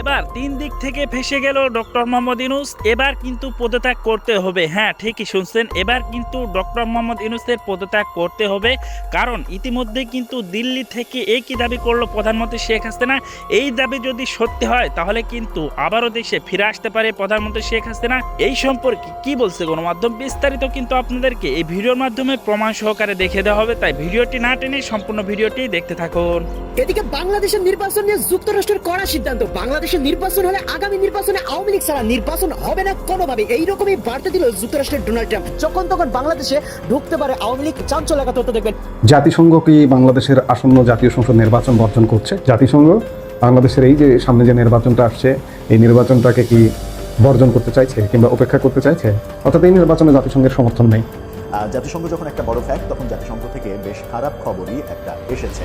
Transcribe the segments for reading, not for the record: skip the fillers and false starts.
এবার 3 দিক থেকে ফেসে গেল ডক্টর মোহাম্মদ ইউনূস। এবার কিন্তু পদত্যাগ করতে হবে। হ্যাঁ, ঠিকই শুনছেন, এবার কিন্তু ডক্টর মোহাম্মদ ইউনূসের পদত্যাগ করতে হবে। কারণ ইতিমধ্যে কিন্তু দিল্লি থেকে একই দাবি করলো প্রধানমন্ত্রী শেখ হাসিনা। এই দাবি যদি সত্যি হয় তাহলে কিন্তু আবারও দেশে ফিরে আসতে পারে প্রধানমন্ত্রী শেখ হাসিনা। এই সম্পর্কে কি বলছে গণমাধ্যম, বিস্তারিত কিন্তু আপনাদেরকে এই ভিডিওর মাধ্যমে প্রমাণ সহকারে দেখে দেওয়া হবে। তাই ভিডিওটি না টেনে সম্পূর্ণ ভিডিওটি দেখতে থাকুন। এদিকে বাংলাদেশের নির্বাচন নিয়ে যুক্তরাষ্ট্রের কড়া সিদ্ধান্ত। বাংলাদেশের নির্বাচন হলে আগামী নির্বাচনে আওয়ামী লীগ ছাড়া নির্বাচন হবে না কোনোভাবে। এইরকমই বার্তা দিল যুক্তরাষ্ট্রের ডোনাল্ড ট্রাম্প। যখন তখন বাংলাদেশে ঢুকতে পারে আওয়ামী লীগ। চাঞ্চল্য একা তথ্য দেখবেন। জাতিসংঘ কি বাংলাদেশের আসন্ন জাতীয় সংসদ নির্বাচন বর্জন করছে? জাতিসংঘ বাংলাদেশের এই যে সামনে যে নির্বাচনটা আসছে, এই নির্বাচনটাকে কি বর্জন করতে চাইছে কিংবা উপেক্ষা করতে চাইছে? অর্থাৎ এই নির্বাচনে জাতিসংঘের সমর্থন নেই। জাতিসংঘ যখন একটা বড় ফ্যাক্ট, তখন জাতিসংঘ থেকে বেশ খারাপ খবরই একটা এসেছে।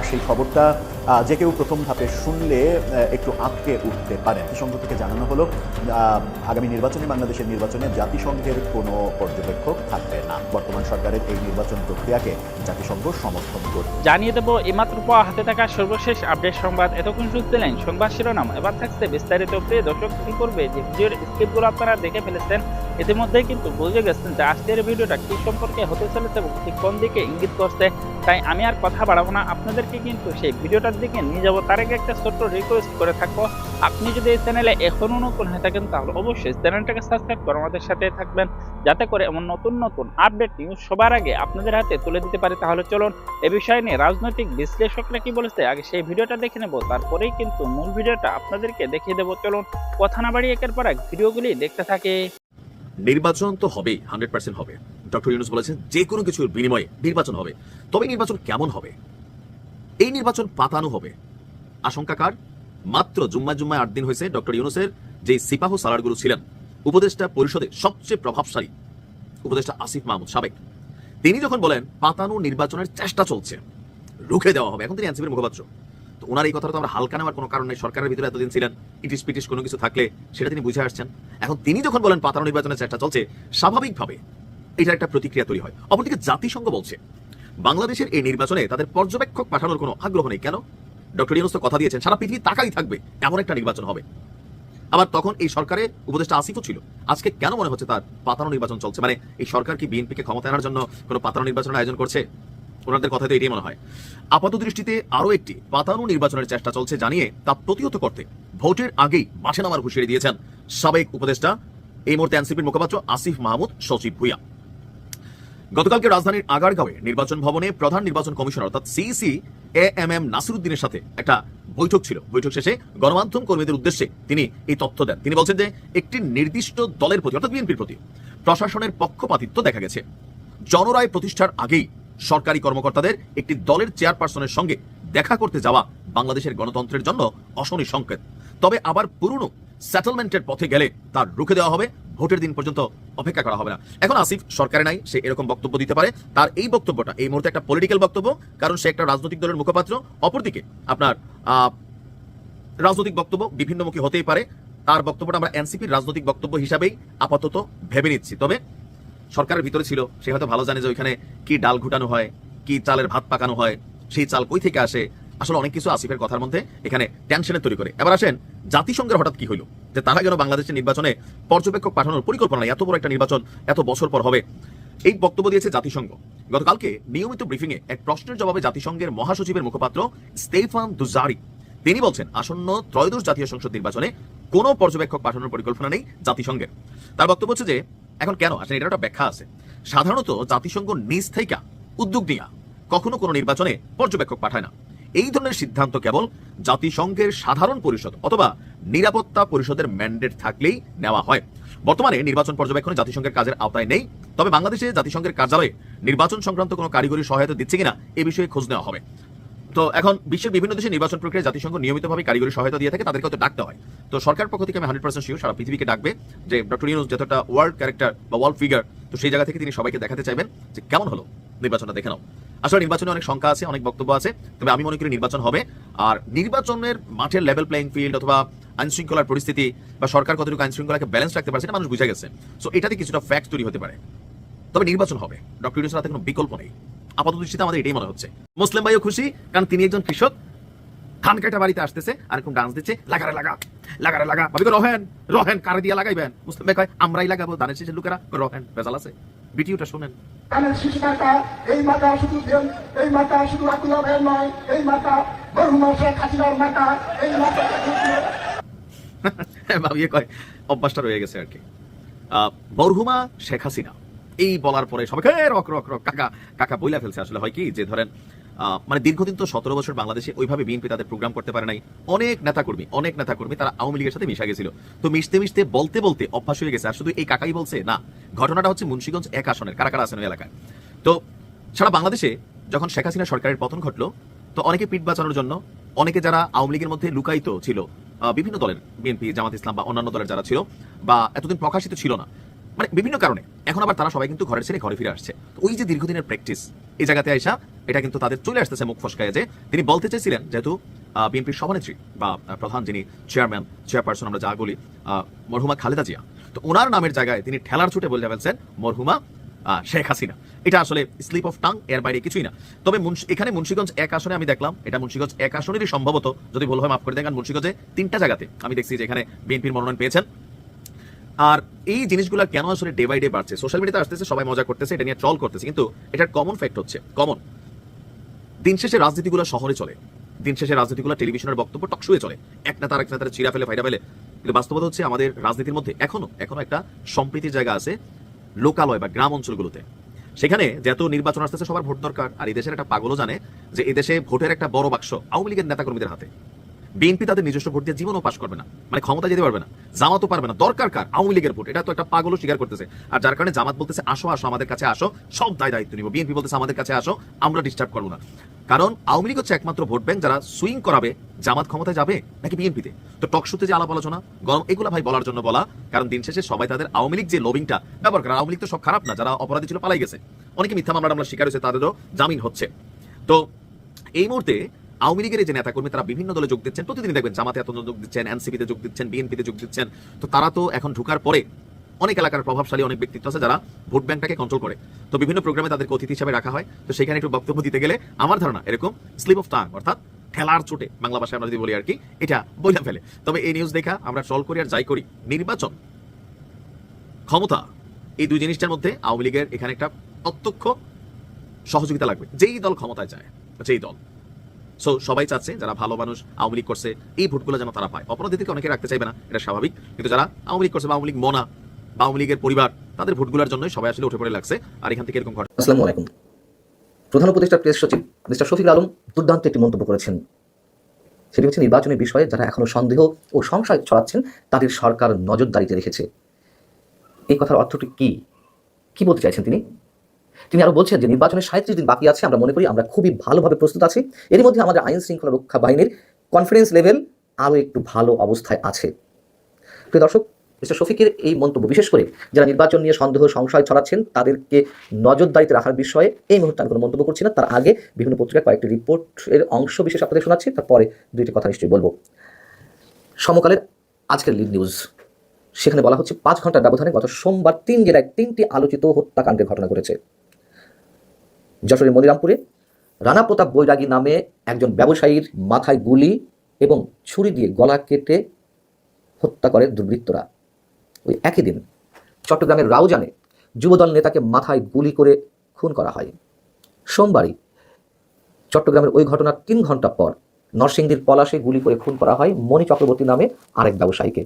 সেই খবরটা যে কেউ প্রথম ধাপে শুনলে একটু আটকে উঠতে পারে। জাতিসংঘ থেকে জানানো হলো আগামী নির্বাচনে, বাংলাদেশের নির্বাচনে জাতিসংঘের কোনো পর্যবেক্ষক থাকবে না। বর্তমান সরকারের এই নির্বাচন প্রক্রিয়াকে জাতিসংঘ সমর্থন করবে। জানিয়ে দেব এইমাত্র পাওয়া হাতে থাকা সর্বশেষ আপডেট সংবাদ। এতক্ষণ শুনছিলেন সংবাদ শিরোনাম, এবার থাকছে বিস্তারিত। প্রিয় দর্শক, কি করবে যে ভিডিওর স্ক্রিপ্টগুলো আপনারা দেখে ফেলেছেন, ইতিমধ্যে কিন্তু বুঝে গেছেন যে আজকের ভিডিওটা কি সম্পর্কে হতে চলেছে এবং ঠিক কোন দিকে ইঙ্গিত করছে। তাই আমি আর কথা বাড়াবো না, আপনাদেরকে কিন্তু সেই ভিডিওটার দিকে নিয়ে যাবো। তার আগে একটা ছোট্ট রিকোয়েস্ট করে থাকবো, আপনি যদি এই চ্যানেলে এখনো নতুন হয়ে থাকেন তাহলে অবশ্যই চ্যানেলটাকে সাবস্ক্রাইব করে আমাদের সাথে থাকবেন, যাতে করে এমন নতুন নতুন আপডেট নিউজ সবার আগে আপনাদের হাতে তুলে দিতে পারি। তাহলে চলুন এ বিষয় নিয়ে রাজনৈতিক বিশ্লেষকরা কি বলেছে আগে সেই ভিডিওটা দেখে নেব, তারপরেই কিন্তু মূল ভিডিওটা আপনাদেরকে দেখিয়ে দেবো। চলুন কথা না বাড়িয়ে একের পর এক ভিডিওগুলি দেখতে থাকে। নির্বাচন তো হবেই, 100% হবে। ডক্টর ইউনূস বলেছেন যে কোনো কিছুর বিনিময়ে নির্বাচন হবে। তবে নির্বাচন কেমন হবে? এই নির্বাচন পাতানো হবে। আশঙ্কা কার? মাত্র জুম্মায় 8 দিন হয়েছে ডক্টর ইউনূসের যে সিপাহ সালারগুলো ছিলেন উপদেষ্টা পরিষদে সবচেয়ে প্রভাবশালী উপদেষ্টা আসিফ মাহমুদ সাবেক, তিনি যখন বলেন পাতানো নির্বাচনের চেষ্টা চলছে, রুখে দেওয়া হবে। এখন তিনি এনসিপির মুখপাত্র, তো ওনার এই কথাটা তো আমরা হালকা নেওয়ার কোনো কারণ নেই। সরকারের ভিতরে এতদিন ছিলেন, ইটিস পিটিস কোনো কিছু থাকলে সেটা তিনি বুঝে আসছেন। এখন তিনি যখন বলেন পাতানো নির্বাচনের চেষ্টা চলছে, স্বাভাবিকভাবে এটা একটা প্রতিক্রিয়া তৈরি হয়। অপরদিকে জাতিসংঘ বলছে বাংলাদেশের এই নির্বাচনে তাদের পর্যবেক্ষক পাঠানোর কোনো আগ্রহ নেই। কেন? ডক্টর ইউনূস তো কথা দিয়েছেন সারা পৃথিবী তাকাই থাকবে, এমন একটা নির্বাচন হবে। আবার তখন এই সরকারে উপদেষ্টা আসিফও ছিল। আজকে কেন মনে হচ্ছে তার পাতানো নির্বাচন চলছে? মানে এই সরকার কি বিএনপিকে ক্ষমতা আনার জন্য কোনো পাতানো নির্বাচনের আয়োজন করছে? ওনাদের কথা তো এটাই মনে হয়। আপাত দৃষ্টিতে আরো একটি পাতানো নির্বাচনের চেষ্টা চলছে জানিয়ে তা প্রতিহত করতে ভোটের আগেই মাঠে নামার হুঁশিয়ারি দিয়েছেন সাবেক উপদেষ্টা, এই মুহূর্তে এনসিপির মুখপাত্র আসিফ মাহমুদ সচিব ভুইয়া। গতকালকে রাজধানীর আগারগাঁওয়ে নির্বাচন ভবনে প্রধান নির্বাচন কমিশনার অর্থাৎ সিইসি এএমএম নাসিরুদ্দিনের সাথে একটা বৈঠক ছিল। বৈঠক শেষে গণমাধ্যম কর্মীদের উদ্দেশ্যে তিনি এই তথ্য দেন। তিনি বলছেন যে একটি নির্দিষ্ট দলের প্রতি অর্থাৎ বিএনপির প্রতি প্রশাসনের পক্ষপাতিত্ব দেখা গেছে। জনরায় প্রতিষ্ঠার আগেই সরকারি কর্মকর্তাদের একটি দলের চেয়ারপারসনের সঙ্গে দেখা করতে যাওয়া বাংলাদেশের গণতন্ত্রের জন্য অশনি সংকেত। তবে আবার পুরনো সেটেলমেন্টের পথে গেলে তার রুখে দেওয়া হবে, ভোটের দিন পর্যন্ত অপেক্ষা করা হবে না। এখন আসিফ সরকারে নাই, সে এরকম বক্তব্য দিতে পারে। তার এই বক্তব্যটা এই মুহূর্তে একটা পলিটিক্যাল বক্তব্য, কারণ সে একটা রাজনৈতিক দলের মুখপাত্র। অপরদিকে আপনার রাজনৈতিক বক্তব্য বিভিন্নমুখী হতেই পারে। তার বক্তব্যটা আমরা এনসিপির রাজনৈতিক বক্তব্য হিসাবেই আপাতত ভেবে নিচ্ছি। তবে সরকারের ভিতরে ছিল, সে হয়তো ভালো জানে যে ওইখানে কি ডাল ঘুটানো হয়, কি চালের ভাত পাকানো হয়, সেই চাল কই থেকে আসে। আসলে অনেক কিছু আসিফের কথার মধ্যে এখানে টেনশনের তৈরি করে। এবার আসেন জাতিসংঘের হঠাৎ কি হইলো যে তারা যেন বাংলাদেশের নির্বাচনে পর্যবেক্ষক পাঠানোর পরিকল্পনা নেই? এত বড় একটা নির্বাচন এত বছর পর হবে, এই বক্তব্য দিয়েছে জাতিসংঘ। গতকালকে নিয়মিত ব্রিফিংয়ে এক প্রশ্নের জবাবে জাতিসংঘের মহাসচিবের মুখপাত্র স্টেফান দুজারিক তিনি বলছেন আসন্ন ত্রয়োদশ জাতীয় সংসদ নির্বাচনে কোনো পর্যবেক্ষক পাঠানোর পরিকল্পনা নেই জাতিসংঘের। তার বক্তব্য হচ্ছে যে এখন কেন আসলে এটার একটা ব্যাখ্যা আছে। সাধারণত জাতিসংঘ নিজ থেকে উদ্যোগ নিয়ে কখনো কোনো নির্বাচনে পর্যবেক্ষক পাঠায় না। এই ধরনের সিদ্ধান্ত কেবল জাতিসংঘের সাধারণ পরিষদ অথবা নিরাপত্তা পরিষদের ম্যান্ডেট থাকলেই নেওয়া হয়। বর্তমানে নির্বাচন পর্যবেক্ষণে জাতিসংঘের কাজের আওতায় নেই। তবে বাংলাদেশে জাতিসংঘের কার্যালয়ে নির্বাচন সংক্রান্ত কোনো কারিগরি সহায়তা দিচ্ছে কিনা এ বিষয়ে খোঁজ নেওয়া হবে। তো এখন বিশ্বের বিভিন্ন দেশে নির্বাচন প্রক্রিয়ায় জাতিসংঘ নিয়মিতভাবে কারিগরি সহায়তা দিয়ে থাকে, তাদেরকে হয়তো ডাকতে হয়। তো সরকার পক্ষ থেকে আমি 100% শিওর সারা পৃথিবীকে ডাকবে যে ডক্টর ইউনূস যতটা ওয়ার্ল্ড ক্যারেক্টার বা ওয়ার্ল্ড ফিগার, তো সেই জায়গা থেকে তিনি সবাইকে দেখাতে চাইবেন যে কেমন হলো নির্বাচনটা দেখে নাও। আসলে নির্বাচনে অনেক শঙ্কা আছে, অনেক বক্তব্য আছে, তবে আমি মনে করি নির্বাচন হবে। আর নির্বাচনের মাঠের লেভেল প্লেইং ফিল্ড অথবা আইন শৃঙ্খলার পরিস্থিতি বা সরকার কতটুকু আইন শৃঙ্খলাকে ব্যালেন্স রাখতে পারছে না মানুষ বুঝে গেছে। সো এটাতে কিছুটা ফ্যাক্ট তৈরি হতে পারে। তবে নির্বাচন হবে, ডক্টর ইউনূসের হাতে কোনো বিকল্প নেই। আপাতত দৃষ্টিতে আমাদের এটাই মনে হচ্ছে। মুসলিম ভাইও খুশি, কারণ তিনি একজন কৃষক, ধান কাটা বাড়িতে আসতেছে আর এরকম ডান্স দিচ্ছে, লাগারে লাগা লাগারে লাগা, ভাবি রহেন রহেন কারে দিয়ে লাগাইবেন, মুসলিম ভাই কয় আমরাই লাগাবো, ধানের শেষের লোকেরা রহেন, বেজাল আছে। ভিডিওটা শুনেন। ধানের শীষ মার্কা, এই মার্কা শুধু এই মার্কা শুধু আব্দুল্লাহ ভাইয়ের নয়, এই মার্কা মরহুমা শেখ হাসিনার মার্কা, এই মার্কা ভাবিয়ে কয় অভ্যাসটা রয়ে গেছে আর কি। মরহুমা শেখ হাসিনা এই বলার পরে সবাইকে রক রক রক কাকা কাকা বইলা ফেলছে। আসলে হয় কি যে ধরেন মানে দীর্ঘদিন তো 17 বছর বাংলাদেশে ওইভাবে বিএনপি তাদের প্রোগ্রাম করতে পারে নাই। অনেক নেতাকর্মী তারা আওয়ামী লীগের সাথে মিশা গেছিল। তো মিশতে মিশতে বলতে বলতে অভ্যাস হয়ে গেছে। আর শুধু এই কাকাই বলছে না, ঘটনাটা হচ্ছে মুন্সিগঞ্জ 1 আসনের, কারা কারা আছেন ওই এলাকায়। তো সারা বাংলাদেশে যখন শেখ হাসিনা সরকারের পতন ঘটলো, তো অনেকে পিঠ বাঁচানোর জন্য, অনেকে যারা আওয়ামী লীগের মধ্যে লুকায়িত ছিল, বিভিন্ন দলের, বিএনপি, জামাত ইসলাম বা অন্যান্য দলের যারা ছিল বা এতদিন প্রকাশিত ছিল না, মানে বিভিন্ন কারণে এখন আবার তারা সবাই কিন্তু ঘরের ছেড়ে ঘরে ফিরে আসছে। তো ওই যে দীর্ঘদিনের প্র্যাকটিস, এই জায়গাতে আইসা এটা কিন্তু তাদের চলে আসতেছে মুখ ফসকায়। যে তিনি বলতে চেয়েছিলেন, যেহেতু বিএনপির সভানেত্রী বা প্রধান যিনি চেয়ারপারসন আমরা যা বলি, মরহুমা খালেদা জিয়া, তো ওনার নামের জায়গায় তিনি ঠেলার ছুটে বলে ফেলছেন মরহুমা শেখ হাসিনা। এটা আসলে স্লিপ অফ টাং, এর বাইরে কিছুই না। তবে এখানে মুন্সিগঞ্জ 1 আসনে আমি দেখলাম, এটা মুন্সিগঞ্জ 1 আসনেরই সম্ভবত, যদি ভুল হয় মাফ করে দেন, কারণ মুন্সিগঞ্জে 3টা জায়গাতে আমি দেখছি যে এখানে বিএনপির মনোনয়ন পেয়েছেন। আর এই জিনিসগুলো কেন আসলে ডে বাই ডে বাড়ছে, সোশ্যাল মিডিয়াতে আসতেছে, সবাই মজা করতেছে, এটা নিয়ে ট্রল করতেছে, কিন্তু এটার কমন ফ্যাক্ট হচ্ছে, কমন দিন শেষে রাজনীতিগুলো শহরে চলে, দিন শেষে রাজনীতিগুলো টেলিভিশনের বক্তব্য টকশোয়ে চলে, এক নেতা আরেক নেতার চিরা ফেলে ফাইডা ফেলে। কিন্তু বাস্তবতা হচ্ছে আমাদের রাজনীতির মধ্যে এখনো একটা সম্প্রীতির জায়গা আছে লোকালয় বা গ্রাম অঞ্চলগুলোতে। সেখানে যেহেতু নির্বাচন আসতেছে, সবার ভোট দরকার। আর এই দেশের একটা পাগলও জানে যে এই দেশে ভোটের একটা বড় বাক্স আওয়ামী লীগের নেতাকর্মীদের হাতে। বিএনপি তাদের নিজস্ব ভোট দিয়ে জীবনও পাশ করবে না, মানে ক্ষমতা যেতে পারবে না, জামাতও পারবে না, দরকার কার আওয়ামী লীগের ভোট। এটা তো একটা পাগলও স্বীকার করতেছে। আর যার কারণে জামাত বলতেছে আসো আসো আমাদের কাছে আসো, সব দায়িত্ব নিব। বিএনপি বলতেছে আমাদের কাছে আসো, আমরা ডিস্টার্ব করবো না। কারণ আওয়ামী লীগ হচ্ছে একমাত্র ভোট ব্যাংক যারা সুইং করাবে জামাত ক্ষমতায় যাবে নাকি বিএনপিতে। তো টকশুতে যে আলাপ আলোচনা গরম, এগুলো ভাই বলার জন্য বলা, কারণ দিন শেষে সবাই তাদের আওয়ামী লীগ যে লবিংটা ব্যবহার করে। আওয়ামী লীগ তো সব খারাপ না, যারা অপরাধী ছিল পালাই গেছে, অনেকে মিথ্যা মামলা শিকার হয়েছে, তাদেরও জামিন হচ্ছে। তো এই মুহূর্তে আওয়ামী লীগের যে নেতাকর্মী তারা বিভিন্ন দলে যোগ দিচ্ছেন, প্রতিদিন দেখবেন জামাতে এত যোগ দিচ্ছেন, এনসিপিতে যোগ দিচ্ছেন, বিএনপিতে যোগ দিচ্ছেন। তো তারা তো এখন ঢুকার পরে অনেক এলাকার প্রভাবশালী অনেক ব্যক্তিত্ব আছে যারা ভোট ব্যাংকটাকে কন্ট্রোল করে। তো বিভিন্ন প্রোগ্রামে তাদেরকে অতিথি হিসাবে রাখা হয়। তো সেখানে একটু বক্তব্য দিতে গেলে আমার ধারণা এরকম স্লিপ অফ টাং, অর্থাৎ ঠেলার চোটে, বাংলা ভাষায় আমরা যদি বলি আর কি, এটা বইলা ফেলে। তবে এই নিউজ দেখা আমরা ট্রল করি আর যাই করি, নির্বাচন ক্ষমতা এই দুই জিনিসটার মধ্যে আওয়ামী লীগের এখানে একটা প্রত্যক্ষ সহযোগিতা লাগবে, যেই দল ক্ষমতায় যায়, যেই দল। সো সবাই চাচ্ছে যারা ভালো মানুষ আওয়ামী লীগ করছে এই ভোটগুলো যেন তারা পায়। অপরাধী থেকে অনেকে রাখতে চাইবে না, এটা স্বাভাবিক, কিন্তু যারা আওয়ামী লীগ করছে বা আওয়ামী লীগ মনা বা আওয়ামী লীগের পরিবার, তাদের ভোটগুলোর জন্যই সবাই আসলে উঠে পড়ে লাগছে। আর এখান থেকে এরকম ঘটনা। আসসালামু আলাইকুম। প্রধান উপদেষ্টা প্রেস সচিব মিস্টার শফিকুল আলম দুর্দান্ত একটি মন্তব্য করেছেন। সেটি হচ্ছে নির্বাচনের বিষয়ে যারা এখনো সন্দেহ ও সংশয় ছড়াচ্ছেন তাদের সরকার নজরদারিতে রেখেছে। এই কথার অর্থটি কি বলতে চাইছেন তিনি আরো বলছেন যে নির্বাচনের 37 দিন বাকি আছে, আমরা মনে করি আমরা খুবই ভালোভাবে প্রস্তুত আছি। এর মধ্যে আমাদের আইন শৃঙ্খলা রক্ষা বাহিনীর কনফিডেন্স লেভেল আরও একটু ভালো অবস্থায় আছে। প্রিয় দর্শক, মিস্টার শফিকের এই মন্তব্য বিশেষ করে যারা নির্বাচন নিয়ে সন্দেহ সংশয় ছড়াচ্ছেন তাদেরকে নজরদারিতে রাখার বিষয়ে এই মুহূর্তে আমি কোনো মন্তব্য করছি না। তার আগে বিভিন্ন পত্রিকার কয়েকটি রিপোর্টের অংশ বিশেষ আপনাদের শোনাচ্ছি, তারপরে দুইটি কথা নিশ্চয়ই বলবো। সমকালের আজকের লিড নিউজ, সেখানে বলা হচ্ছে 5 ঘন্টার ব্যবধানে গত সোমবার 3 জেলায় 3টি আলোচিত হত্যাকাণ্ডের ঘটনা ঘটেছে। যশোরের মনিরামপুরে রানা প্রতাপ বৈরাগী নামে একজন ব্যবসায়ীর মাথায় গুলি এবং ছুরি দিয়ে গলা কেটে হত্যা করে দুর্বৃত্তরা। ওই একই দিন চট্টগ্রামের রাউজানে যুবদল নেতাকে মাথায় গুলি করে খুন করা হয়। সোমবারই চট্টগ্রামের ওই ঘটনার 3 ঘন্টা পর নরসিংদীর পলাশে গুলি করে খুন করা হয় মণি চক্রবর্তী নামে আরেক ব্যবসায়ীকে।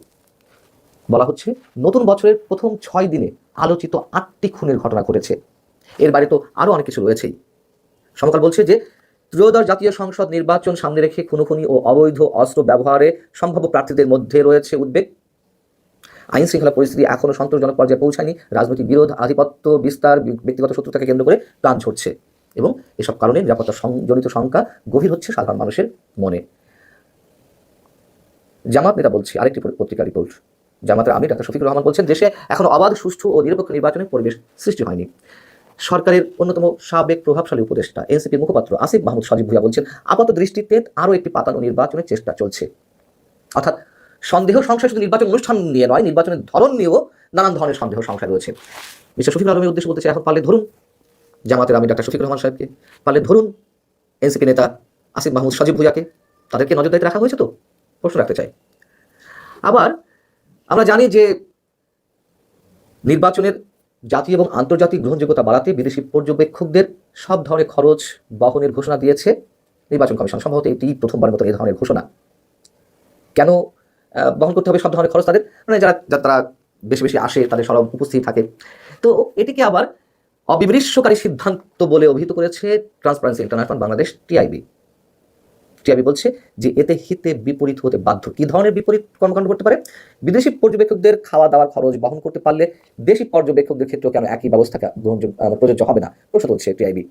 বলা হচ্ছে নতুন বছরের প্রথম 6 দিনে আলোচিত 8টি খুনের ঘটনা ঘটেছে। এর বাইরে তো আরও অনেক কিছু রয়েছেই। সমকাল বলছে যে ত্রয়োদশ জাতীয় সংসদ নির্বাচন সামনে রেখে খুনোখুনি ও অবৈধ অস্ত্র ব্যবহারে সম্ভাব্য প্রার্থীদের মধ্যে রয়েছে উদ্বেগ। আইন শৃঙ্খলা পরিস্থিতি এখনও সন্তোষজনক পর্যায়ে পৌঁছায়নি। রাজনৈতিক বিরোধ, আধিপত্য বিস্তার, ব্যক্তিগত শত্রুতাকে কেন্দ্র করে প্রাণ ঝরছে এবং এসব কারণে নিরাপত্তা জনিত শঙ্কা গভীর হচ্ছে সাধারণ মানুষের মনে। জামাত নেতা বলছে, আরেকটি পত্রিকা রিপোর্ট, জামাতের আমির ডাক্তার শফিকুর রহমান বলছেন দেশে এখনো অবাধ, সুষ্ঠু ও নিরপেক্ষ নির্বাচনের পরিবেশ সৃষ্টি হয়নি। সরকারের অন্যতম সাবেক প্রভাবশালী উপদেষ্টা এনসিপি মুখপাত্র আসিফ মাহমুদ সজীব ভুঁইয়া বলছেন আপাত দৃষ্টিতে আরও একটি পাতানো নির্বাচনের চেষ্টা চলছে। অর্থাৎ সন্দেহ সংশয় শুধু নির্বাচন অনুষ্ঠান নিয়ে নয়, নির্বাচনের ধরন নিয়েও নানান ধরনের সন্দেহ সংশয় রয়েছে। মিস্টার শফিকুল আলমের উদ্দেশ্যে বলতে চাই, এখন পারলে ধরুন জামাতের আমির ডাক্তার শফিকুর রহমান সাহেবকে, পারলে ধরুন এনসিপি নেতা আসিফ মাহমুদ সজীব ভুঁইয়াকে, তাদেরকে নজরদারিতে রাখা হয়েছে তো, প্রশ্ন রাখতে চাই। আবার আমরা জানি যে নির্বাচনের জাতীয় এবং আন্তর্জাতিক গ্রহণযোগ্যতা বাড়াতে বিদেশি পর্যবেক্ষকদের সব ধরনের খরচ বহনের ঘোষণা দিয়েছে নির্বাচন কমিশন। সম্ভবত এটি প্রথমবারের মতো এই ধরনের ঘোষণা। কেন বহন করতে হবে সব ধরনের খরচ তাদের? মানে যারা বেশি বেশি আসে, তাদের সরব উপস্থিত থাকে। তো এটিকে আবার অবিমৃষ্যকারী সিদ্ধান্ত বলে অভিহিত করেছে transparency international Bangladesh, TIB. TIB বলছে যে এতে হিতে বিপরীত হতে বাধ্য। কি ধরনের বিপরীত কর্মকাণ্ড করতে পারে? বিদেশি পর্যবেক্ষকদের খাওয়া দাওয়ার খরচ বহন করতে পারলে দেশি পর্যবেক্ষকদের ক্ষেত্রেও কেন একই ব্যবস্থা প্রযোজ্য হবে না, প্রশ্ন তুলছে টিআইবি।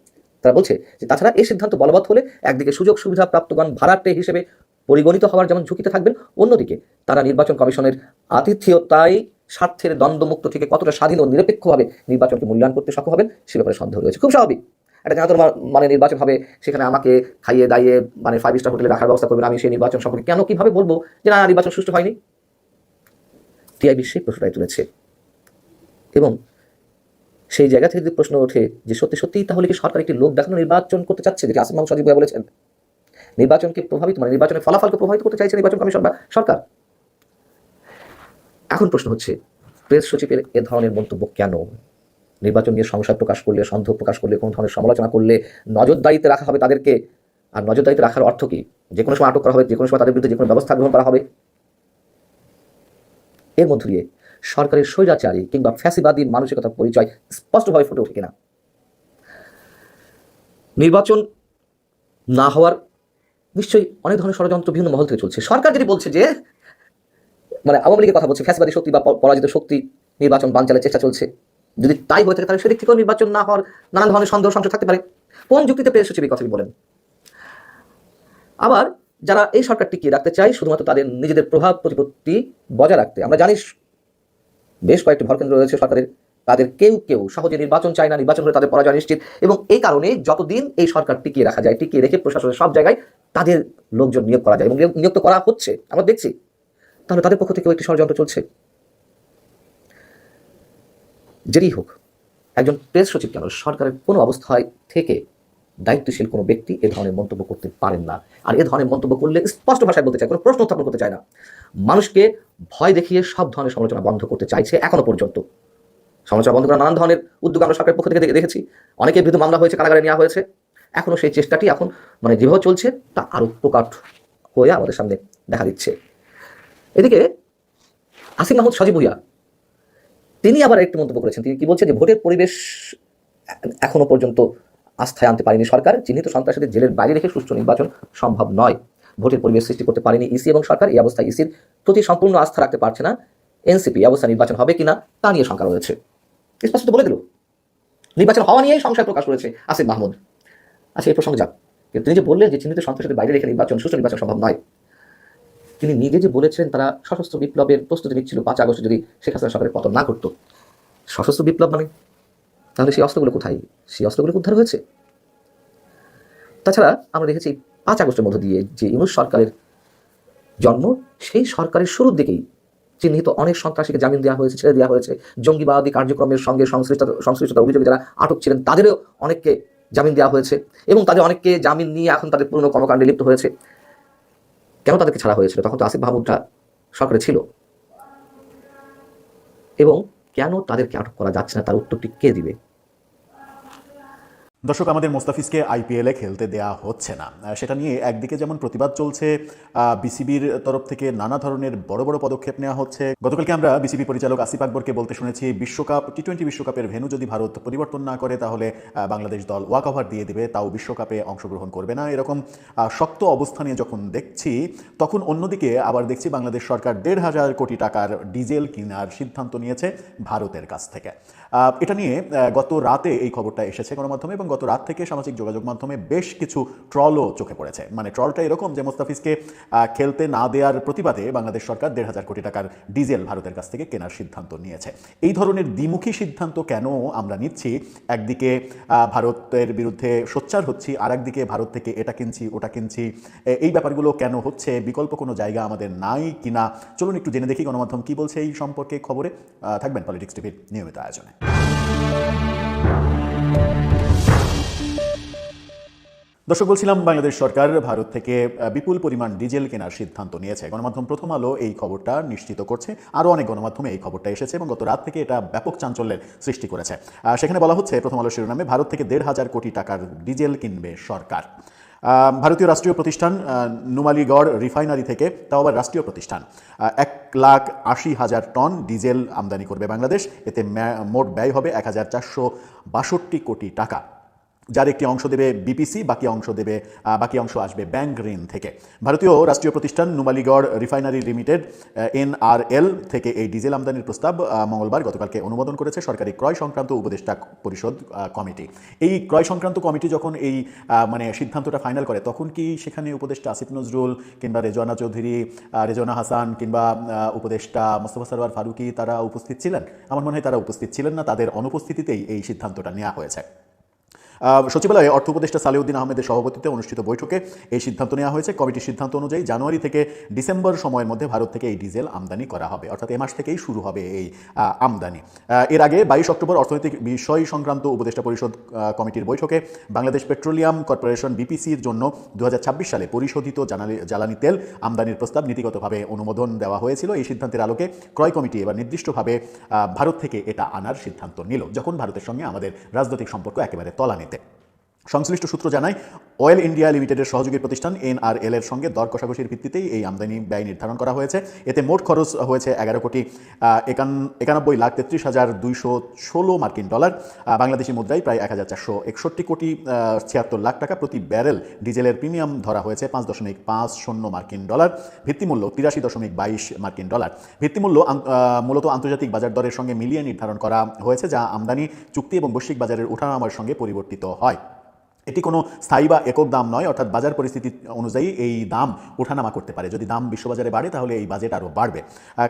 তারা বলছে যে তাছাড়া এই সিদ্ধান্ত বলবৎ হলে একদিকে সুযোগ সুবিধা প্রাপ্তগণ ভাড়াটে হিসেবে পরিগণিত হওয়ার যেমন ঝুঁকিতে থাকবেন, অন্যদিকে তারা নির্বাচন কমিশনের আতিথেয়তায় স্বার্থের দ্বন্দ্বমুক্ত থেকে কতটা স্বাধীন ও নিরপেক্ষভাবে নির্বাচনকে মূল্যায়ন করতে সক্ষম হবেন সে ব্যাপারে সন্দেহ রয়েছে। খুব স্বাভাবিক, একটা জানাতো মানে নির্বাচন হবে, সেখানে আমাকে খাইয়ে দাইয়ে মানে 5 স্টার হোটেলে রাখার ব্যবস্থা করবেন, আমি সেই নির্বাচন সম্পর্কে কেন কিভাবে বলবো যে না নির্বাচন সুষ্ঠু হয়নি? টিআইবি সেই প্রশ্নটাই তুলেছে। এবং সেই জায়গা থেকে যদি প্রশ্ন ওঠে যে সত্যি সত্যিই তাহলে কি সরকার একটি লোক দেখানো নির্বাচন করতে চাচ্ছে, যেটি আসিফ মাহমুদ সজীব ভাই বলেছেন, নির্বাচনকে প্রভাবিত মানে নির্বাচনের ফলাফলকে প্রভাবিত করতে চাইছে নির্বাচন কমিশন বা সরকার? এখন প্রশ্ন হচ্ছে প্রেস সচিবের এ ধরনের মন্তব্য কেন? নির্বাচন নিয়ে সংশয় প্রকাশ করলে, সন্দেহ প্রকাশ করলে, কোনো ধরনের সমালোচনা করলে নজরদারিতে রাখা হবে তাদেরকে। আর নজরদারিতে রাখার অর্থ কি? যে কোনো সময় আটক করা হবে, যে কোনো সময় তাদের বিরুদ্ধে যে কোনো ব্যবস্থা গ্রহণ করা হবে। এর মধ্য দিয়ে সরকারের স্বৈরাচারী কিংবা ফ্যাসিবাদী মানসিকতার পরিচয় স্পষ্টভাবে ফুটে ওঠে কিনা? নির্বাচন না হওয়ার নিশ্চয়ই অনেক ধরনের ষড়যন্ত্র বিভিন্ন মহল থেকে চলছে। সরকার যদি বলছে যে মানে আওয়ামী লীগের কথা বলছে, ফ্যাসিবাদী শক্তি বা পরাজিত শক্তি নির্বাচন বানচালের চেষ্টা চলছে, যদি তাই হয়ে থাকে তাহলে সেদিক থেকেও নির্বাচন না হওয়ার নানান ধরনের সন্দেহ সংশয় থাকতে পারে। কোন যুক্তিতে প্রেস সচিব এই কথাটি বলেন? আবার যারা এই সরকার টিকিয়ে রাখতে চায় শুধুমাত্র তাদের নিজেদের প্রভাব প্রতিপত্তি বজায় রাখতে, আমরা জানি বেশ কয়েকটি ভরকেন্দ্র রয়েছে সরকারের, তাদের কেউ কেউ সহজে নির্বাচন চায় না, নির্বাচন হলে তাদের পরাজয় নিশ্চিত। এবং এই কারণে যতদিন এই সরকার টিকিয়ে রাখা যায়, টিকিয়ে রেখে প্রশাসনের সব জায়গায় তাদের লোকজন নিয়োগ করা যায় এবং নিয়োগ তো করা হচ্ছে, আমরা দেখছি, তাহলে তাদের পক্ষ থেকেও একটি ষড়যন্ত্র চলছে। যেই হোক, একজন প্রেস সচিব কেন সরকারের কোনো অবস্থায় থেকে দায়িত্বশীল কোনো ব্যক্তি এ ধরনের মন্তব্য করতে পারেন না। আর এ ধরনের মন্তব্য করলে স্পষ্ট ভাষায় বলতে চায়, কোনো প্রশ্ন উত্থাপন করতে চায় না, মানুষকে ভয় দেখিয়ে সব ধরনের সমালোচনা বন্ধ করতে চাইছে। এখনো পর্যন্ত সমালোচনা বন্ধ করা নানান ধরনের উদ্যোগ আমরা সরকারের পক্ষ থেকে দেখেছি, অনেকের বিরুদ্ধে মামলা হয়েছে, কারাগারে নেওয়া হয়েছে। এখনো সেই চেষ্টাটি এখন মানে যেভাবে চলছে তা আরো প্রকাট হয়ে আমাদের সামনে দেখা দিচ্ছে। এদিকে আসিফ মাহমুদ সজীব ভুইয়া তিনি আবার একটি মন্তব্য করেছেন। তিনি কি বলছেন যে ভোটের পরিবেশ এখনো পর্যন্ত আস্থায় আনতে পারেনি সরকার, চিহ্নিত সন্ত্রাসীদের জেলের বাইরে রেখে সুষ্ঠু নির্বাচন সম্ভব নয়। ভোটের পরিবেশ সৃষ্টি করতে পারেনি ইসি এবং সরকার। এই অবস্থায় ইসির প্রতি সম্পূর্ণ আস্থা রাখতে পারছে না এনসিপি। অবস্থা নির্বাচন হবে কিনা তা নিয়ে শঙ্কা রয়েছে। স্পষ্ট বলে দিল, নির্বাচন হওয়া নিয়েই সংশয় প্রকাশ করেছে আসিফ মাহমুদ। আচ্ছা, এই প্রসঙ্গে যাক, কিন্তু তিনি যে বললেন যে চিহ্নিত সন্ত্রাসীদের বাইরে রেখে সুষ্ঠু নির্বাচন সম্ভব নয়, তিনি নিজে যে বলেছেন তারা সশস্ত্র বিপ্লবের প্রস্তুতি নিচ্ছিল 5 আগস্ট যদি শেখ হাসিনা সরকারের পতন না করতো। সশস্ত্র বিপ্লব মানে তাহলে সেই অস্ত্রগুলো কোথায়? সেই অস্ত্রগুলো উদ্ধার হয়েছে। তাছাড়া আমরা দেখেছি 5 আগস্টের মধ্য দিয়ে যে ইউনূস সরকারের জন্ম, সেই সরকারের শুরুর দিকেই চিহ্নিত অনেক সন্ত্রাসীকে জামিন দেওয়া হয়েছে, ছেড়ে দেওয়া হয়েছে। জঙ্গিবাদী কার্যক্রমের সঙ্গে সংশ্লিষ্টতার অভিযোগে যারা আটক ছিলেন তাদেরও অনেককে জামিন দেওয়া হয়েছে এবং তাদের অনেককে জামিন নিয়ে এখন তাদের পুরনো কর্মকাণ্ডে লিপ্ত হয়েছে। কেন তাদেরকে ছাড়া হয়েছিল? তখন তো আসিফ মাহমুদটা সরকারে ছিল। এবং কেন তাদেরকে আটক করা যাচ্ছে না তার উত্তরটি কে দিবে? দর্শক, আমাদের মোস্তাফিজকে আইপিএলে খেলতে দেয়া হচ্ছে না, সেটা নিয়ে একদিকে যেমন প্রতিবাদ চলছে, বিসিবির তরফ থেকে নানা ধরনের বড় বড় পদক্ষেপ নেওয়া হচ্ছে। গতকালকে আমরা বিসিবি পরিচালক আসিফ আকবরকে বলতে শুনেছি বিশ্বকাপ টি-20 বিশ্বকাপের ভেন্যু যদি ভারত পরিবর্তন না করে তাহলে বাংলাদেশ দল ওয়াক ওভার দিয়ে দেবে, তাও বিশ্বকাপে অংশগ্রহণ করবে না। এরকম শক্ত অবস্থানে যখন দেখছি, তখন অন্যদিকে আবার দেখছি বাংলাদেশ সরকার 1,500 কোটি টাকার ডিজেল কেনার সিদ্ধান্ত নিয়েছে ভারতের কাছ থেকে। এটা নিয়ে গত রাতে এই খবরটা এসেছে গণমাধ্যমে এবং গত রাত থেকে সামাজিক যোগাযোগ মাধ্যমে বেশ কিছু ট্রলও চোখে পড়েছে। মানে ট্রলটা এরকম যে মোস্তাফিজকে খেলতে না দেওয়ার প্রতিবাদে বাংলাদেশ সরকার 1,500 কোটি টাকার ডিজেল ভারতের কাছ থেকে কেনার সিদ্ধান্ত নিয়েছে। এই ধরনের দ্বিমুখী সিদ্ধান্ত কেন আমরা নিচ্ছি? একদিকে ভারতের বিরুদ্ধে সোচ্চার হচ্ছি, আর একদিকে ভারত থেকে এটা কিনছি ওটা কিনছি, এই ব্যাপারগুলো কেন হচ্ছে? বিকল্প কোনো জায়গা আমাদের নাই কিনা? চলুন একটু জেনে দেখি গণমাধ্যম কি বলছে এই সম্পর্কে। খবরে থাকবেন পলিটিক্স টিভির নিয়মিত আয়োজনে। দর্শক, বলছিলাম বাংলাদেশ সরকার ভারত থেকে বিপুল পরিমাণ ডিজেল কেনার সিদ্ধান্ত নিয়েছে। গণমাধ্যম প্রথম আলো এই খবরটা নিশ্চিত করছে, আরও অনেক গণমাধ্যমে এই খবরটা এসেছে এবং গত রাত থেকে এটা ব্যাপক চাঞ্চল্যের সৃষ্টি করেছে। সেখানে বলা হচ্ছে, প্রথম আলো শিরোনামে, ভারত থেকে 1,500 কোটি টাকার ডিজেল কিনবে সরকার। ভারতীয় রাষ্ট্রীয় প্রতিষ্ঠান নুমালীগড় রিফাইনারি থেকে, তাও আবার রাষ্ট্রীয় প্রতিষ্ঠান, 1,80,000 টন ডিজেল আমদানি করবে বাংলাদেশ। এতে মোট ব্যয় হবে 1,462 কোটি টাকা, যার একটি অংশ দেবে বিপিসি, বাকি অংশ আসবে ব্যাংক ঋণ থেকে। ভারতীয় রাষ্ট্রীয় প্রতিষ্ঠান নুমালীগড় রিফাইনারি লিমিটেড NRL থেকে এই ডিজেল আমদানির প্রস্তাব মঙ্গলবার গতকালকে অনুমোদন করেছে সরকারি ক্রয় সংক্রান্ত উপদেষ্টা পরিষদ কমিটি। এই ক্রয় সংক্রান্ত কমিটি যখন এই সিদ্ধান্তটা ফাইনাল করে, তখন কি সেখানে উপদেষ্টা আসিফ নজরুল কিংবা রেজওয়ানা চৌধুরী, রেজওয়ানা হাসান কিংবা উপদেষ্টা মোস্তফা সরওয়ার ফারুকী তারা উপস্থিত ছিলেন? আমার মনে হয় তারা উপস্থিত ছিলেন না। তাদের অনুপস্থিতিতেই এই সিদ্ধান্তটা নেওয়া হয়েছে। সচিবালয়ে অর্থ উপদেষ্টা সালেউদ্দিন আহমেদের সভাপতিত্বে অনুষ্ঠিত বৈঠকে এই সিদ্ধান্ত নেওয়া হয়েছে। কমিটির সিদ্ধান্ত অনুযায়ী জানুয়ারি থেকে ডিসেম্বর সময়ের মধ্যে ভারত থেকে এই ডিজেল আমদানি করা হবে, অর্থাৎ এ মাস থেকেই শুরু হবে এই আমদানি। এর আগে 22 অক্টোবর অর্থনৈতিক বিষয় সংক্রান্ত উপদেষ্টা পরিষদ কমিটির বৈঠকে বাংলাদেশ পেট্রোলিয়াম কর্পোরেশন BPCর জন্য 2026 সালে পরিশোধিত জ্বালানি তেল আমদানির প্রস্তাব নীতিগতভাবে অনুমোদন দেওয়া হয়েছিল। এই সিদ্ধান্তের আলোকে ক্রয় কমিটি এবার নির্দিষ্টভাবে ভারত থেকে এটা আনার সিদ্ধান্ত নিল, যখন ভারতের সঙ্গে আমাদের রাজনৈতিক সম্পর্ক একেবারে তলানিতে। সংশ্লিষ্ট সূত্র জানায়, অয়েল ইন্ডিয়া লিমিটেডের সহযোগী প্রতিষ্ঠান NRL এর সঙ্গে দর কষাকষির ভিত্তিতেই এই আমদানি ব্যয় নির্ধারণ করা হয়েছে। এতে মোট খরচ হয়েছে 11,91,33,216 মার্কিন ডলার, বাংলাদেশি মুদ্রায় প্রায় 1,461 কোটি 76 লাখ টাকা। প্রতি ব্যারেল ডিজেলের প্রিমিয়াম ধরা হয়েছে 5.50 মার্কিন ডলার, ভিত্তিমূল্য 83.22 মার্কিন ডলার। ভিত্তিমূল্য মূলত আন্তর্জাতিক বাজার দরের সঙ্গে মিলিয়ে নির্ধারণ করা হয়েছে, যা আমদানি চুক্তি এবং বৈশ্বিক বাজারের ওঠানামার সঙ্গে পরিবর্তিত হয়। এটি কোনো স্থায়ী বা একক দাম নয়, অর্থাৎ বাজার পরিস্থিতি অনুযায়ী এই দাম ওঠানামা করতে পারে। যদি দাম বিশ্ববাজারে বাড়ে তাহলে এই বাজেট আরও বাড়বে।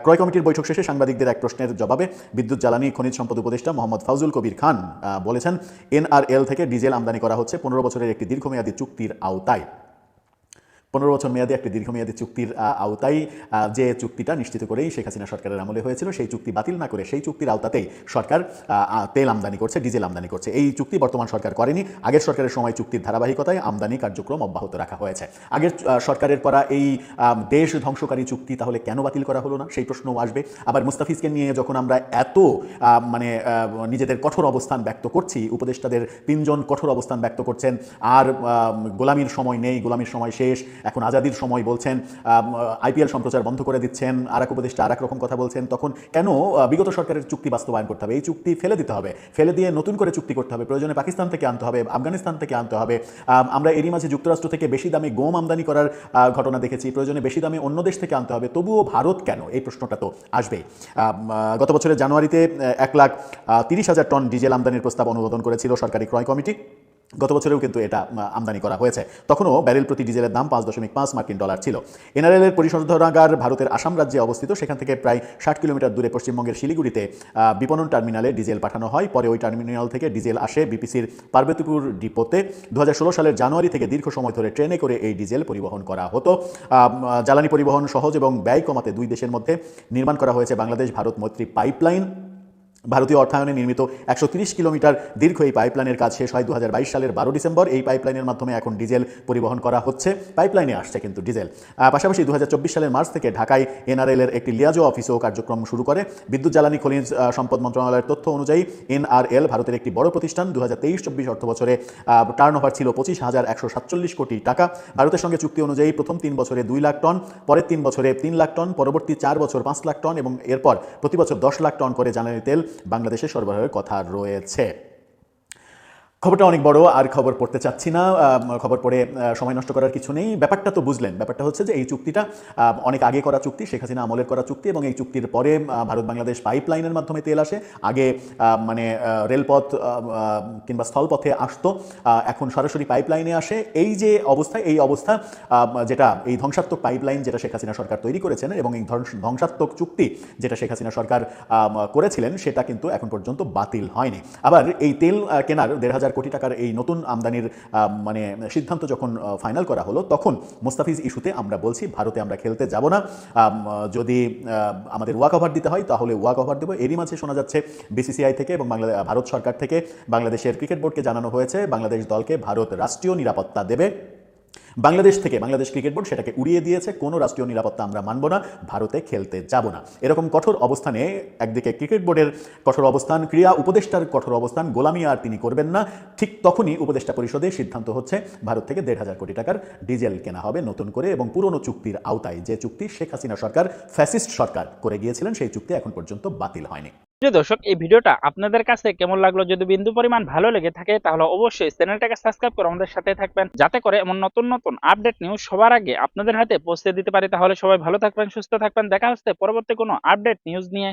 ক্রয় কমিটির বৈঠক শেষে সাংবাদিকদের এক প্রশ্নের জবাবে বিদ্যুৎ জ্বালানি খনিজ সম্পদ উপদেষ্টা মোহাম্মদ ফাউজুল কবির খান বলেছেন, NRL থেকে ডিজেল আমদানি করা হচ্ছে 15 বছরের একটি দীর্ঘমেয়াদী চুক্তির আওতায়। 15 বছর মেয়াদী একটি দীর্ঘমেয়াদী চুক্তির আওতায়, যে চুক্তিটা নিশ্চিত করেই শেখ হাসিনা সরকারের আমলে হয়েছিল, সেই চুক্তি বাতিল না করে সেই চুক্তির আওতাতেই সরকার তেল আমদানি করছে, ডিজেল আমদানি করছে। এই চুক্তি বর্তমান সরকার করেনি। আগের সরকারের সময় চুক্তির ধারাবাহিকতায় আমদানি কার্যক্রম অব্যাহত রাখা হয়েছে। আগের সরকারের করা এই দেশ ধ্বংসকারী চুক্তি তাহলে কেন বাতিল করা হলো না, সেই প্রশ্নও আসবে। আবার মুস্তাফিজকে নিয়ে যখন আমরা এত নিজেদের কঠোর অবস্থান ব্যক্ত করছি, উপদেষ্টাদের 3 জন কঠোর অবস্থান ব্যক্ত করছেন, আর গোলামির সময় নেই, গোলামির সময় শেষ, এখন আজাদির সময় বলছেন, IPL সম্প্রচার বন্ধ করে দিচ্ছেন, আর এক উপদেষ্টা আর এক রকম কথা বলছেন, তখন কেন বিগত সরকারের চুক্তি বাস্তবায়ন করতে হবে? এই চুক্তি ফেলে দিতে হবে, ফেলে দিয়ে নতুন করে চুক্তি করতে হবে। প্রয়োজনে পাকিস্তান থেকে আনতে হবে, আফগানিস্তান থেকে আনতে হবে। আমরা এরই মাঝে যুক্তরাষ্ট্র থেকে বেশি দামে গম আমদানি করার ঘটনা দেখেছি, প্রয়োজনে বেশি দামে অন্য দেশ থেকে আনতে হবে। তবুও ভারত কেন, এই প্রশ্নটা তো আসবেই। গত বছরের জানুয়ারিতে 1,30,000 টন ডিজেল আমদানির প্রস্তাব অনুমোদন করেছিল সরকারি ক্রয় কমিটি। গত বছরেও কিন্তু এটা আমদানি করা হয়েছে। তখনও ব্যারেল প্রতি ডিজেলের দাম 5.5 মার্কিন ডলার ছিল। NRL এর পরিশোধনাগার ভারতের আসাম রাজ্যে অবস্থিত। সেখান থেকে প্রায় 60 কিলোমিটার দূরে পশ্চিমবঙ্গের শিলিগুড়িতে বিপণন টার্মিনালে ডিজেল পাঠানো হয়। পরে ওই টার্মিনাল থেকে ডিজেল আসে BPCর পার্বতীপুর ডিপোতে। 2016 সালের জানুয়ারি থেকে দীর্ঘ সময় ধরে ট্রেনে করে এই ডিজেল পরিবহন করা হতো। জ্বালানি পরিবহন সহজ এবং ব্যয় কমাতে দুই দেশের মধ্যে নির্মাণ করা হয়েছে বাংলাদেশ ভারত মৈত্রী পাইপলাইন। ভারতীয় অর্থায়নে নির্মিত 130 কিলোমিটার দীর্ঘ এই পাইপলাইনের কাজ শেষ হয় 2022 সালের 12 ডিসেম্বর। এই পাইপলাইনের মাধ্যমে এখন ডিজেল পরিবহন করা হচ্ছে, পাইপলাইনে আসছে কিন্তু ডিজেল। পাশাপাশি 2024 সালের মার্চ থেকে ঢাকায় NRL এর একটি লিয়াজো অফিসও কার্যক্রম শুরু করে। বিদ্যুৎ জ্বালানি খনিজ সম্পদ মন্ত্রণালয়ের তথ্য অনুযায়ী NRL ভারতের একটি বড় প্রতিষ্ঠান। 2023-24 অর্থ বছরে টার্নওভার ছিল 25,147 কোটি টাকা। ভারতের সঙ্গে চুক্তি অনুযায়ী প্রথম 3 বছরে 2 লাখ টন, পরের 3 বছরে 3 লাখ টন, পরবর্তী 4 বছর 5 লাখ টন এবং এরপর প্রতি বছর 10 লাখ টন করে জ্বালানি তেল বাংলাদেশে সরবরাহের কথা রয়েছে। খবরটা অনেক বড়, আর খবর পড়তে চাচ্ছি না, খবর পড়ে সময় নষ্ট করার কিছু নেই। ব্যাপারটা তো বুঝলেন। ব্যাপারটা হচ্ছে যে এই চুক্তিটা অনেক আগে করা চুক্তি, শেখ হাসিনা আমলের করা চুক্তি, এবং এই চুক্তির পরে ভারত বাংলাদেশ পাইপলাইনের মাধ্যমে তেল আসে। আগে রেলপথ কিংবা স্থলপথে আসতো, এখন সরাসরি পাইপলাইনে আসে। এই যে অবস্থা, এই অবস্থা যেটা এই ধ্বংসাত্মক পাইপলাইন যেটা শেখ হাসিনা সরকার তৈরি করেছেন এবং এই ধ্বংসাত্মক চুক্তি যেটা শেখ হাসিনা সরকার করেছিলেন, সেটা কিন্তু এখন পর্যন্ত বাতিল হয়নি। আবার এই তেল কেনার 1,500 1,500 কোটি টাকার এই নতুন আমদানির মানে সিদ্ধান্ত যখন ফাইনাল করা হলো, তখন মোস্তাফিজ ইস্যুতে আমরা বলছি ভারতে আমরা খেলতে যাব না। যদি আমাদের ওয়াক ওভার দিতে হয় তাহলে ওয়াক ওভার দেবো। এরই মাঝে শোনা যাচ্ছে বিসিসিআই থেকে এবং ভারত সরকার থেকে বাংলাদেশের ক্রিকেট বোর্ডকে জানানো হয়েছে বাংলাদেশ দলকে ভারত রাষ্ট্রীয় নিরাপত্তা দেবে। বাংলাদেশ ক্রিকেট বোর্ড সেটাকে উড়িয়ে দিয়েছে, কোনো রাষ্ট্রীয় নিরাপত্তা আমরা মানব না, ভারতে খেলতে যাব না। এরকম কঠোর অবস্থানে একদিকে ক্রিকেট বোর্ডের কঠোর অবস্থান, ক্রীড়া উপদেষ্টার কঠোর অবস্থান, গোলামি আর তিনি করবেন না, ঠিক তখনই উপদেষ্টা পরিষদে সিদ্ধান্ত হচ্ছে ভারত থেকে 1,500 কোটি টাকার ডিজেল কেনা হবে নতুন করে, এবং পুরনো চুক্তির আওতায়, যে চুক্তি শেখ হাসিনা সরকার, ফ্যাসিস্ট সরকার করে গিয়েছিলেন, সেই চুক্তি এখন পর্যন্ত বাতিল হয়নি। প্রিয় দর্শক, এই ভিডিওটা আপনাদের কাছে কেমন লাগলো? যদি বিন্দু পরিমাণ ভালো লেগে থাকে তাহলে অবশ্যই চ্যানেলটাকে সাবস্ক্রাইব করে আমাদের সাথে থাকবেন, যাতে করে এমন নতুন নতুন আপডেট নিউজ সবার আগে আপনাদের হাতে পৌঁছে দিতে পারি। তাহলে সবাই ভালো থাকবেন, সুস্থ থাকবেন। দেখা হচ্ছে পরবর্তী কোনো আপডেট নিউজ নিয়ে।